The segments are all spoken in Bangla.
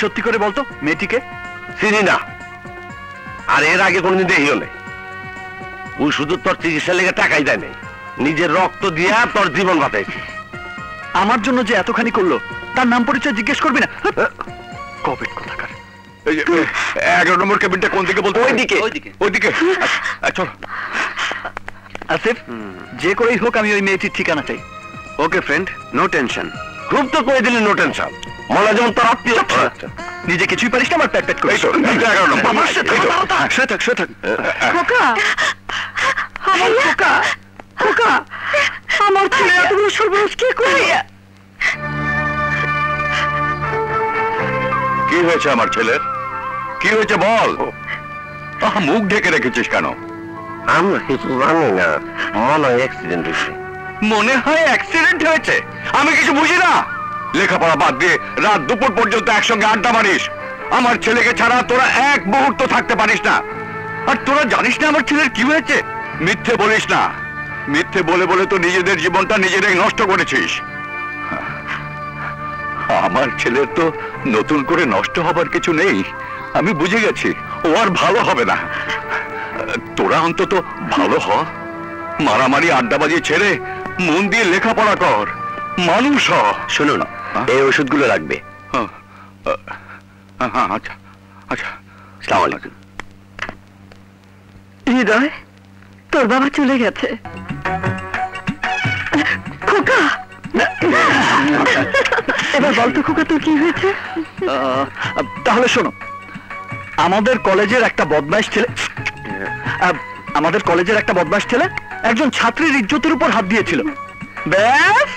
সত্যি করে বলতো মেয়েটিকে? চিনি না, আর এর আগে কোনদিন দেখিও নেই। ও শুধু তোর চিকিৎসা লেগে টাকাই দেয় নাই, নিজের রক্ত দিয়া তোর জীবন বাঁচাইছে। আমার জন্য যে এতখানি করলো তার নাম পরিচয় জিজ্ঞেস করবি না? কোভিড কোথাকার। 11 নম্বর কেবিনটা কোন দিকে বলতো? ওইদিকে। ওইদিকে চল। আসিফ, যে করেই হোক আমি ওই মেয়েটির ঠিকানা চাই। ওকে ফ্রেন্ড, নো টেনশন। খুব তো করে দিলি নো টেনশন, মনে যেমন তোর আত্মীয়। নিজে কিছুই পারিস না, আমার প্যাট প্যাট করিস। 11 নম্বর। শুয়ে থাক, শুয়ে থাক। খোকা, আমার খোকা, খোকা, আমার ছেলে এতগুলো সর্বনাশ কে করলো? কি হয়েছে আমার ছেলের? কি হয়েছে বল। মুখ ঢেকে রেখেছিস কেন? আমরা কিছু জানি না, মনে হয় অ্যাক্সিডেন্ট হয়েছে। মনে হয় অ্যাক্সিডেন্ট হয়েছে? আমি কিছু বুঝি না। লেখাপড়া বাদ দিয়ে রাত দুপুর পর্যন্ত একসঙ্গে আড্ডা মারিস। আমার ছেলেকে ছাড়া তোরা এক মুহূর্ত থাকতে পারিস না। আর তোরা জানিস না আমার ছেলের কি হয়েছে? মিথ্যে বলিস না। মিথ্যে বলে বলে তো নিজেদের জীবনটা নিজেরাই নষ্ট করেছিস। আমার ছেলের তো নতুন করে নষ্ট হবার কিছু নেই, আমি বুঝে গেছি। ও আর ভালো হবে না। তোরা অন্তত ভালো হ, মারামারি আড্ডাবাজি ছেড়ে মন দিয়ে লেখাপড়া কর, মানুষ হ। শুনুন, এই ওষুধগুলো লাগবে। আচ্ছা আচ্ছা, আসসালামু আলাইকুম। হৃদয়, তোর বাবা চলে গেছে। খোকা, এবার বলতো খোকা তোর কি হয়েছে? তাহলে শোনো, আমাদের কলেজের একটা বদমাইশ ছেলে একজন ছাত্রীর ইজ্জতের উপর হাত দিয়েছিল। ব্যাস,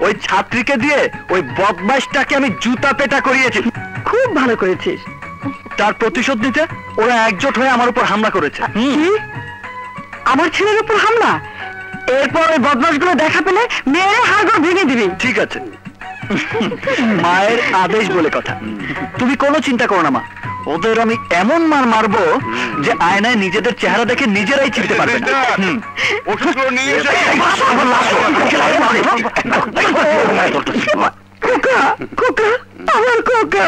ওই ছাত্রীকে দিয়ে ওই বদমাইশটাকে আমি জুতা পেটা করিয়েছি। খুব ভালো করেছিস। তার প্রতিশোধ নিতে ওরা একজোট হয়ে আমার উপর হামলা করেছে। আমার ছেলের উপর হামলা? এরপর ওই বদমাশগুলো দেখা পেলে মেরে হাড়গোড় ভেঙে দিবি। ঠিক আছে, মায়ের আদেশ বলে কথা। তুমি কোনো চিন্তা করো না মা, ওদের আমি এমন মার মারবো যে আয়নায় নিজেদের চেহারা দেখে নিজেরাই চিনতে পারবে না। খোকা, খোকা, আমার খোকা।